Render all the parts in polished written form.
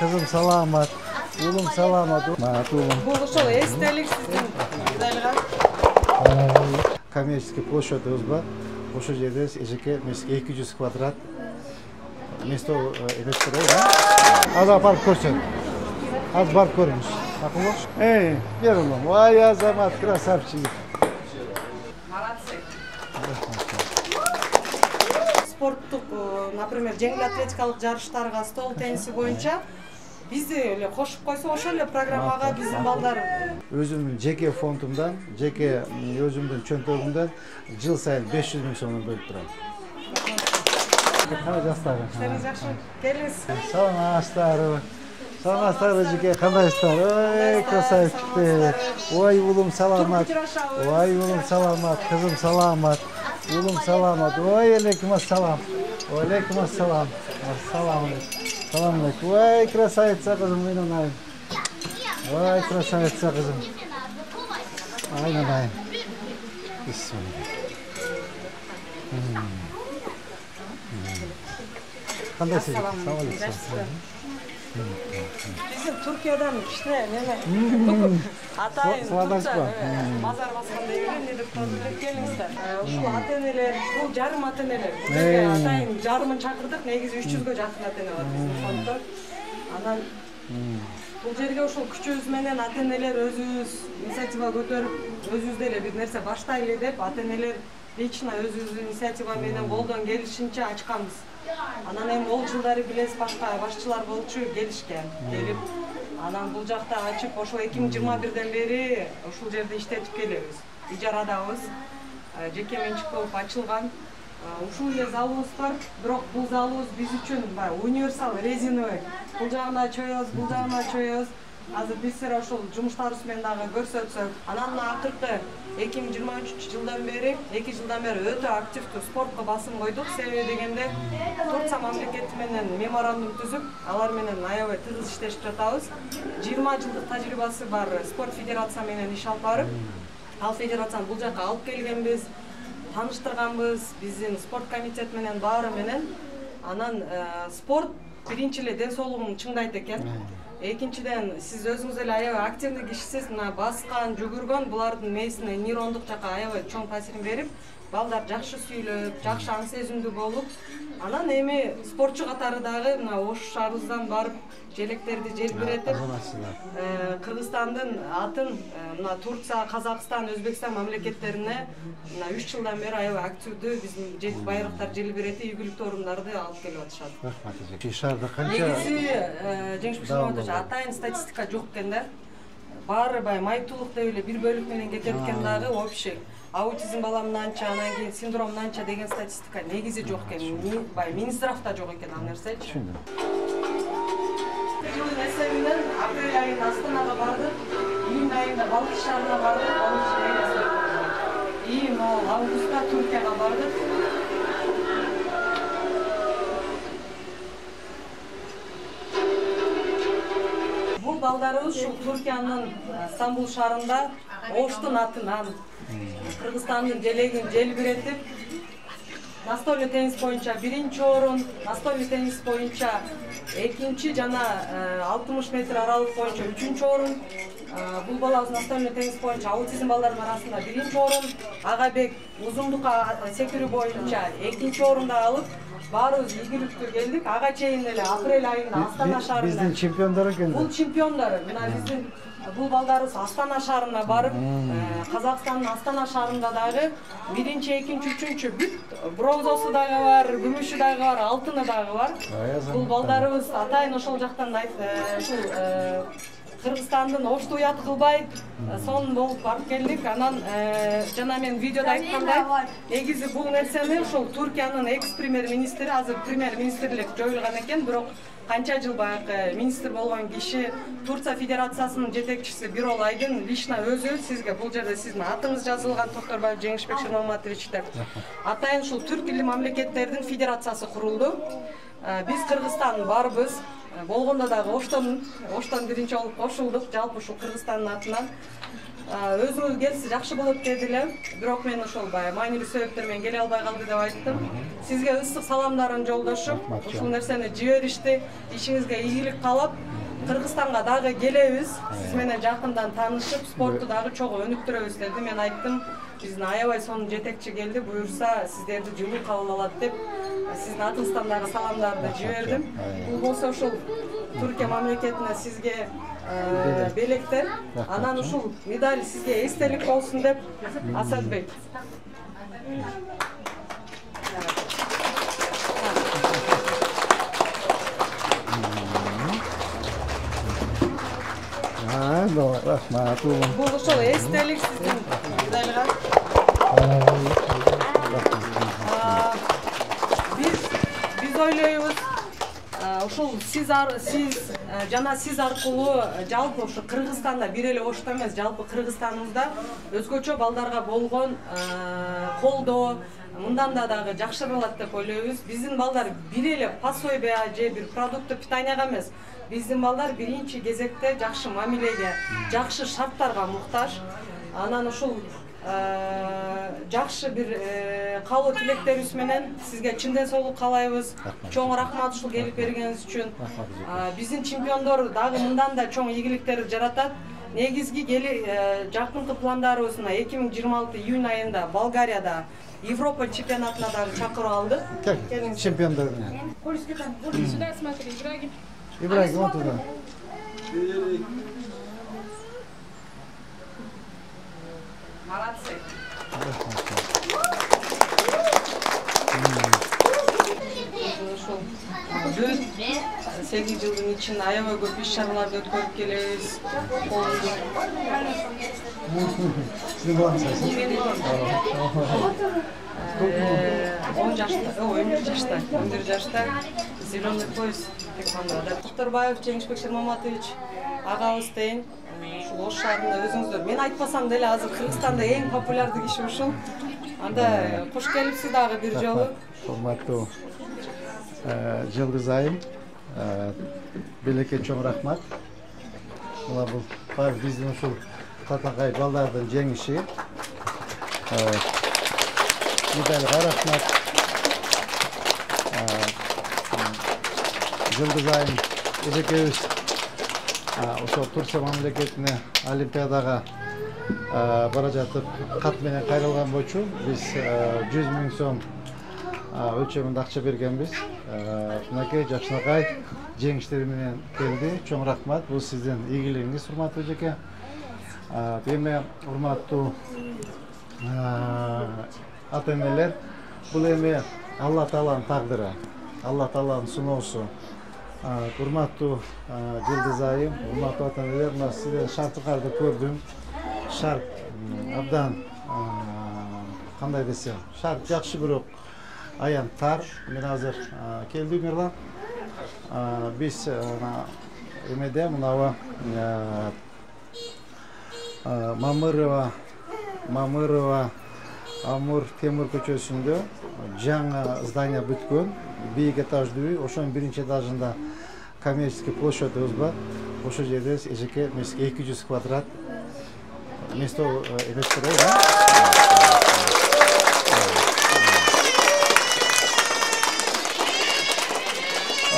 Kızım salamat. Oğlum salamat. Bu ошол эстелик сиздин Кудайлыга. Коммерческий площадыбыз бар. Ошол жерде эжеке 200 квадрат место эмес да? Аза барып көрсөң. Az barıp görmüş. Bakın ver oğlum. Vay Azamat, krasavчик. Молодцы. Спорттук, например, жеңил атлетикалык жарыштарга, стол тенниси боюнча бизди эле кошуп койсо ошол эле программага биздин балдар Өзümün жеке фондумдан, жеке өзümдүн чөнтөгүмдөн жыл сайын 500 000 сомдон бөлүп турам. Кандай жастар? Иштериңиз жакшы. Келиңиз. Саламатсыздарбы? Саламатсыздарбы жеке, кандайсыздар? Ой, красавчиктер. Ой, улум саламат. Ой, улум саламат, кызым саламат. Улум саламат. Ой, алейкум ассалам. Алейкум ассалам. Ассалам алейкум. Салам алейкум. Ой, красавица кызым менин айым. Ой, красавица кызым. Aynen aynen. Bismillah. Кандайсыз? Салам алейкум. Биздин Түркиядан кичине неме атайын базар баскандай эле эмне деп турат келиңиздер. Ушул ата-энелер, бул жарым ата-энелер. Атайын жарымын чакырдык, негизи 300гө жакын ата-эне бар биздин фонддо. Анан бул жерге ушул күчүбүз менен ата-энелер өзүбүз инициатива көтөрүп, өзүбүз деле бир нерсе баштайлы деп ата-энелер лично өзүбүздүн инициатива менен колдон келишинче ачканбыз. Анан эми ол жылдары билесиз башка башчылар болчу келишкен. Келип, анан бул жакта ачып, ошол 2021ден бери ушул жерде иштетип келебиз. Ижарадабыз. Жеке менчик болуп ачылган. Ушул эле залыбыз бар, бирок бул залыбыз биз үчүн универсал, резиновый. Бул жагына чоебуз, бул жагына чоебуз. Азыр биз сире ошол жумуштарыбыз менен дагы көрсөтсөк, анан акыркы 2023 жылдан бери, 2 жылдан бери өтө активдүү спортко басым койдук. Себеби дегенде Турция мамлекети менен меморандум түзүп, алар менен аябай тыгыз иштешип жатабыз. 20 жылдык тажрыйбасы бар спорт федерация менен иш алып барып, ал федерацияны бул жакка алып келгенбиз, тааныштырганбыз, биздин спорт комитет менен баары менен. Анан спорт биринчи эле ден соолугун чыңдайт экен. Экинчиден, сиз өзүңүз эле аябай активдүү кишисиз, мына баскан, жүгүргөн булардын мээсине нейрондук жака аябай чоң таасирин берип, балдар жакшы сүйлөп, жакшы аң сезимдүү болуп, анан эми спортчу катары дагы мына ош шаарыбыздан барып желектерди желбиретип, Кыргызстандын атын мына Турция, Казакстан, Өзбекстан мамлекеттерине мына 3 жылдан бери аябай активдүү биздин байрактар желбиретип, ийгиликтүү орундарды алып келип атышат. Рахмат. Шаарда канча? Негизи Жеңиш Бишимович атайын статистика жок экен да. Баары майтуулук деп эле бир бөлүк менен кетет экен дагы общий. Аутизм баламнанча, анан кийин синдромнанча деген статистика негизи жок экен. Министровда жок экен ал нерсечи. Жылдын эсебинен апрель айында Астанага бардык, июнь айында Балкиш шаарына бардык, июнь августта Түркияга бардык. Бул балдарыбыз ушул Түркиянын Стамбул шаарында Оштун атынан Кыргызстандын желегин желбиретип, настольный теннис боюнча 1-орун, настольный теннис боюнча 2 жана 60 метр аралык боюнча 3-орун. Бул балабыз настольный теннис боюнча аутизм балдарынын арасында 1-орун, Агабек узундукка секирүү боюнча 2-орунду алып, баарыбыз ийгиликтүү келдик. Ага чейин эле апрель айында Астана шаарында. Биздин чемпиондор экен. Бул чемпиондор. Мына биздин бул балдарыбыз Астана шаарына барып, Казакстандын Астана шаарында дагы 1-2, 3 бүт бронзосу дагы бар, күмүшү дагы бар, алтыны дагы бар. Бул балдарыбыз атайын ошол жактан ушул Кыргызстандын Ошту уят кылбай сонун болуп барып келдик. Анан жана мен видеодо айткандай, негизи бул нерсени ошол Түркиянын экс-премьер-министри, азыр премьер-министрлик жоюлган экен, бирок канча жыл баягы министр болгон киши Турция федерациясынын жетекчиси Бирол Айдын лично өзү сизге бул жерде сиздин атыңыз жазылган Токторбаев Жеңишбек Шырмаматович деп атайын ушул түрк тилдүү мамлекеттердин федерациясы курулду. Биз Кыргызстан барбыз. болгондо дагы оштон биринчи болуп кошулдук, жалпы ушул Кыргызстандын атынан. Өзүңүз келсе жакшы болот деди эле, бирок мен ошол баягы маанилүү себептер менен келе албай калды деп айттым. Сизге ысык саламдарын жолдошуп, ушул нерсени жиберишти, ишиңизге ийгилик каалап, Кыргызстанга дагы келебиз, сиз менен жакындан таанышып, спортту дагы чогуу өнүктүрөбүз деди. Мен айттым, биздин аябай сонун жетекчи келди, буюрса сиздерди жылуу кабыл алат деп, сиздин атыңыздан дагы саламдарды жибердим. Бул болсо ушул Түркия мамлекетине сизге белектер, анан ушул медаль сизге эстелик болсун деп, Асатбек. Рахмат. Бул ошол эстелик сиздин медальга. Биз ойлойбуз, ушул сиз аркылуу жалпы ушу Кыргызстанда бир эле Ошто эмес, жалпы Кыргызстаныбызда өзгөчө балдарга болгон колдоо мындан да дагы жакшырылат деп ойлойбуз. Биздин балдар бир эле пособие же бир продукты питанияга эмес, биздин балдар биринчи кезекте жакшы мамилеге, жакшы шарттарга муктаж. Анан ушул жакшы бир каалоо тилектерибиз менен сизге чынден соолук каалайбыз. Чоң рахмат ушул келип бергениңиз үчүн. Биздин чемпиондор дагы мындан да чоң ийгиликтерди жаратат. Негизги жакынкы пландарыбызда 2026 июнь айында Болгарияда Европа чемпионатына дагы чакырып алдык. Чемпиондор. Сюда смотри, Ибрагим. Ибрагим, вот туда. Молодцы. Ошол 8 жылдын ичинде аябай көп иш-чараларды өткөрүп келебиз. Сиздин балаңыз 11 жашта зеленый пояс тэквондода. Токторбаев Жеңишбек Шермаматович агабыз дейин ушул Ош шаарында өзүңүздөр. Мен айтпасам деле азыр Кыргызстанда эң популярдуу киши ушул. Анда кош келипсиз дагы бир жолу. Урматтуу Жылдыз айым, белекке чоң рахмат. Мына бул биздин ушул татакай балдардын жеңиши. Медальга рахмат. Жылдыз айым эжекебиз ошол Турция мамлекетине олимпиадага бара жатып кат менен кайрылган болчу. Биз 100 000 сом өлчөмүндө акча бергенбиз. Мынакей жакшынакай жеңиштери менен келди. Чоң рахмат. Бул сиздин ийгилигиңиз, урматтуу эжеке. Эми урматтуу ата-энелер, бул эми Алла Тааланын тагдыры, Алла Тааланын сыноосу. Урматтуу Жылдыз айым, урматтуу ата-энелер, мына сиздердин шарттарды көрдүм. Шарт абдан кандай десем, шарт жакшы, бирок аян тар. Мен азыр келдим Эрлан. Биз эмеде мынабы Мамырова Амур Темир көчөсүндө жаңы здание бүткөн, бийик этаждуу үй, ошонун биринчи этажында коммерческий площадыбыз бар. Ошол жерде эжеке 200 квадрат место эмес керек, да?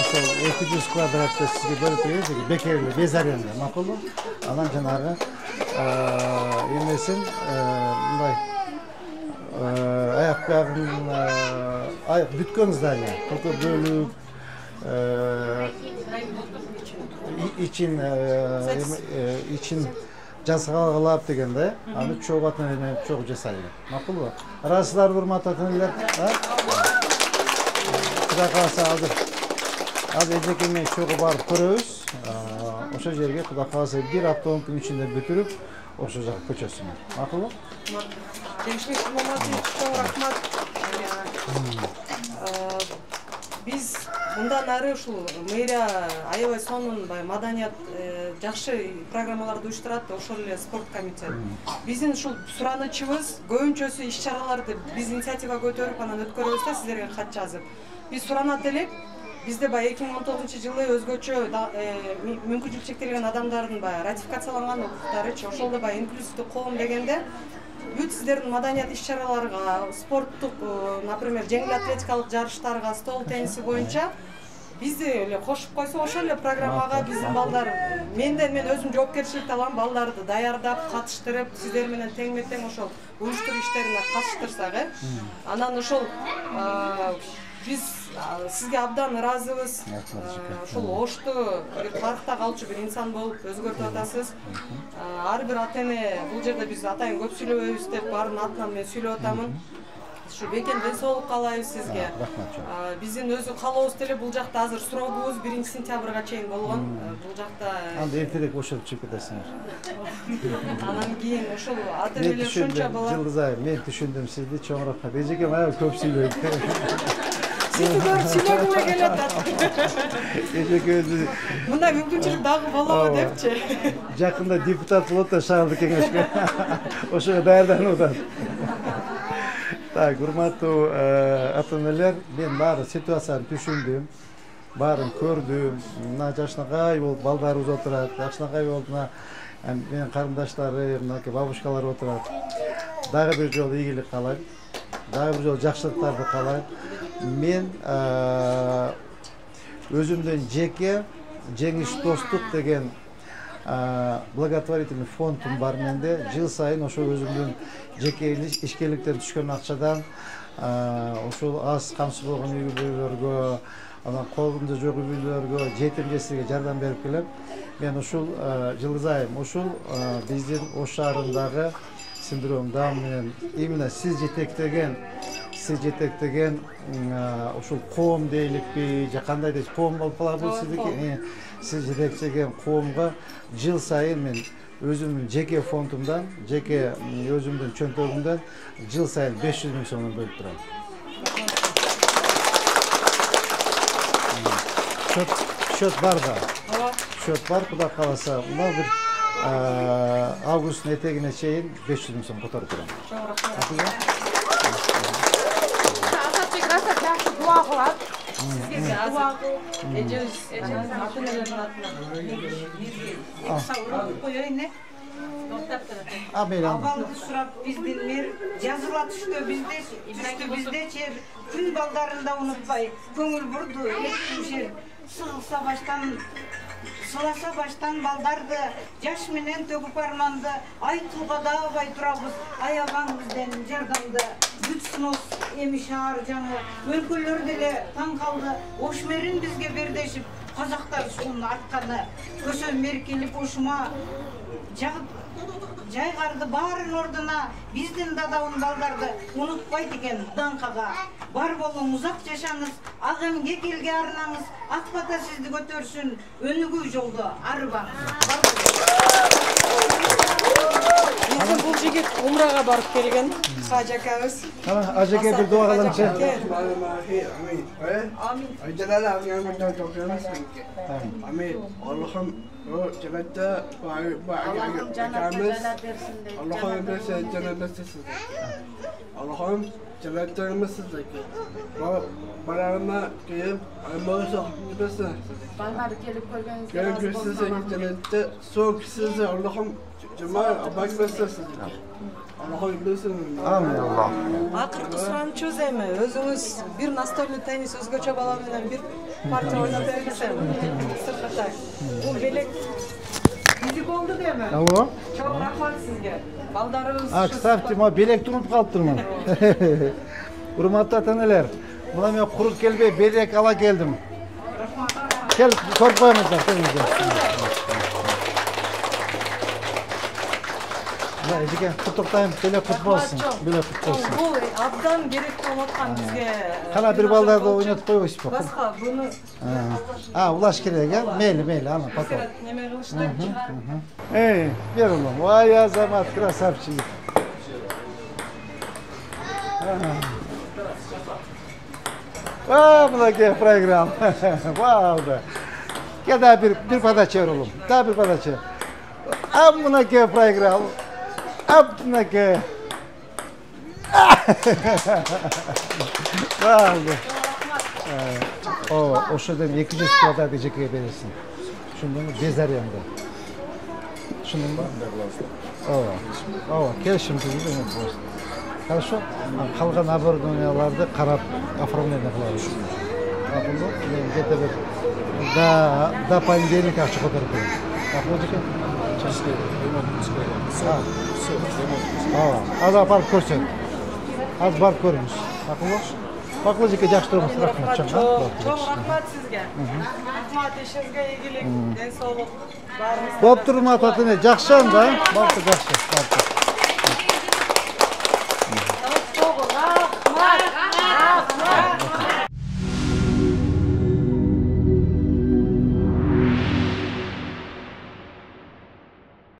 Ошол 200 квадратты сизге бөлүп беребиз, бекерлүү, без аренда, макулбу? Анан жанагы эмесин мындай аяк бүткөн здание, только бөлүп ичин жасалгалап дегенде, аны чогуу ата-энелер чогуу жасайлы. Макулбу? Ыраазысыздарбы, урматтуу ата-энелер? Кудай кааласа азыр эжеке менен чогуу барып көрөбүз. Ошол жерге кудай кааласа бир автомобилдин ичинде бүтүрүп, ошол жак көчөсүн. Макулбу? Жеңишбек Шермаматович, чоң рахмат. Биз мындан ары ушул мэрия аябай сонун маданият жакшы программаларды уюштурат, ошол эле спорт комитет. Биздин ушул суранычыбыз көбүнчөсү иш-чараларды биз инициатива көтөрүп анан өткөрөбүз да, сиздерге кат жазып. Биз суранат элек, Бизде баягы 2019-жылы өзгөчө мүмкүнчүлүгү чектелген адамдардын баягы ратификацияланган укуктарычы, ошол да баягы инклюзивдүү коом дегенде бүт сиздердин маданият иш-чараларга, спорттук, например, жеңил атлетикалык жарыштарга, стол тенниси боюнча бизди эле кошуп койсо ошол эле программага биздин балдар, мен өзүм жоопкерчиликти алам, балдарды даярдап, катыштырып, сиздер менен тең-тең ошол уюштуруу иштерине катыштырсак, анан ошол биз сизге абдан ыраазыбыз. Ошол Ошту бир паркта калчу бир инсан болуп өзгөртүп атасыз. Ар бир ата-эне, бул жерде биз атайын көп сүйлөбөйбүз деп баарынын атынан мен сүйлөп атамын. Ушу бекем ден соолук каалайбыз сизге. Биздин өзү каалообуз деле бул жакта азыр суроогубуз 1 сентябрга чейин болгон. Бул жакта анда эртерээк ошолуп чыгып кетесиңер. Анан кийин ошол ата-энелер ушунча бала. Жылдыз айым, мен түшүндүм сизди чоңураакка. Эжекем аябай көп сүйлөйт. Сизди көрүп сүйлөгүм эле келип атат. Эжекем Мындай мүмкүнчүлүк дагы болобу депчи. Жакында депутат болот да шаардык кеңешке. Ошого даярданып атат. Так, урматтуу ата-энелер, мен баары ситуацияны түшүндүм, баарын көрдүм. Мына жашынакай болуп балдарыбыз отурат, жашынакай болуп мына менин карындаштарым, мынакей бабушкалар отурат. Дагы бир жолу ийгилик каалайм, дагы бир жолу жакшылыктарды каалайм. Мен өзүмдүн жеке Жеңиш достук деген благотворительный фондум бар менде. Жыл сайын ошол өзүмдүн жеке ишкерликтен түшкөн акчадан ошол аз камсыз болгон үй бүлөлөргө, анан колунда жок үй бүлөлөргө, жетим жесирге жардам берип келем. Мен ушул Жылдыз айым, ушул биздин Ош шаарындагы синдром Даун менен именно сиз жетектеген ушул коом дейликпи, же кандай дейт, коом болуп калабы сиздики? Сиз жетектеген коомго жыл сайын мен өзүмдүн жеке фондумдан, жеке өзүмдүн чөнтөгүмдөн жыл сайын 500 000 сомдон бөлүп турам. Счет бар да. Счет бар, кудай кааласа, мына бир августтун этегине чейин 500 000 сом которуп турам. Чоң рахмат. Дуа кылат. Сизге азыр эжебиз ата-энелердин атынан коёюн э. Мейли. Абалды сурап биздин мэр жазыла түштү, биздечи күн балдарында унутпай көңүл бурду, эткишер сылса баштан сыласа баштан балдарды жаш менен төгүп арманды айтууга даабай турабыз, аябаңызден жардамды бүтсүнөз эми шаар жаңы өлкөлөр деле таң калды. Ош мэрин бизге бердешип казактар суунун артканы көсө меркелип ушума жайгарды баарын ордуна биздин дадабын балдарды унутпайт экен даңкага. Бар болуң, узак жашаңыз, ак эмгек элге арнаңыз, ак бата сизди көтөрсүн, өнүгүү жолдо арыбаң. Биздин бул жигит умрага барып келген, Хажакабыз. Ажеке бир дуа кылыңчы. Amin. Allah'ım o cennette Allah'ım bize cennet sizde. Allah'ım cennetlerimiz sizde. Barağına gelip almalısa bize. Ballar gelip koyganızda Gelip size cennette soğuk size Allah'ım cemal abak bize sizde. Allah'ım bilsin. Amin Allah. Акыркы суранычыбыз эми өзүңүз бир настольный теннис өзгөчө бала менен бир парча ойноп берсем. Сыркатай. Бул белек бизи болду деме. Алло. Чоң рахмат сизге. Балдарыбыз Кстати, ма белекти унутуп калыптырмын. Урматтуу ата-энелер, мына мен куруп келбей белек ала келдим. Кел, көрүп коюңуздар, Эжеке, куттуктайм, белек кут болсун. Белек кут болсун. Бул абдан керек болуп аткан бизге. Кана бир балдарды ойнотуп коебузбу? Башка буну улаш керек, э? Мейли, ана потом. неме кылышты. Бер улум. Ой, Азамат, красавчик. Мынакей проиграл. Вау, да. Я да бир подача улум. Да бир подача. Мынакей проиграл. Мынакей. Вау, да. Ошодон 200 квадрат эжекеге бересиң. Түшүндүңбү? Безарьянда. Түшүндүңбү? Ооба, келишим түзүлдү просто. Хорошо? Калган оборудованияларды карап оформление кылабыз. Макулбу? Мен где-то бир до понедельника ачык отуруп коеюн. Макул экен? Азыр барып көрсөт. Азыр барып көрүңүз. Макулбу? Макул экен, жакшы турабыз. Рахмат. Чоң рахмат сизге. Рахмат, ишиңизге ийгилик, ден соолук. Болуп турмат атыне жакшы анда. Болупту жакшы.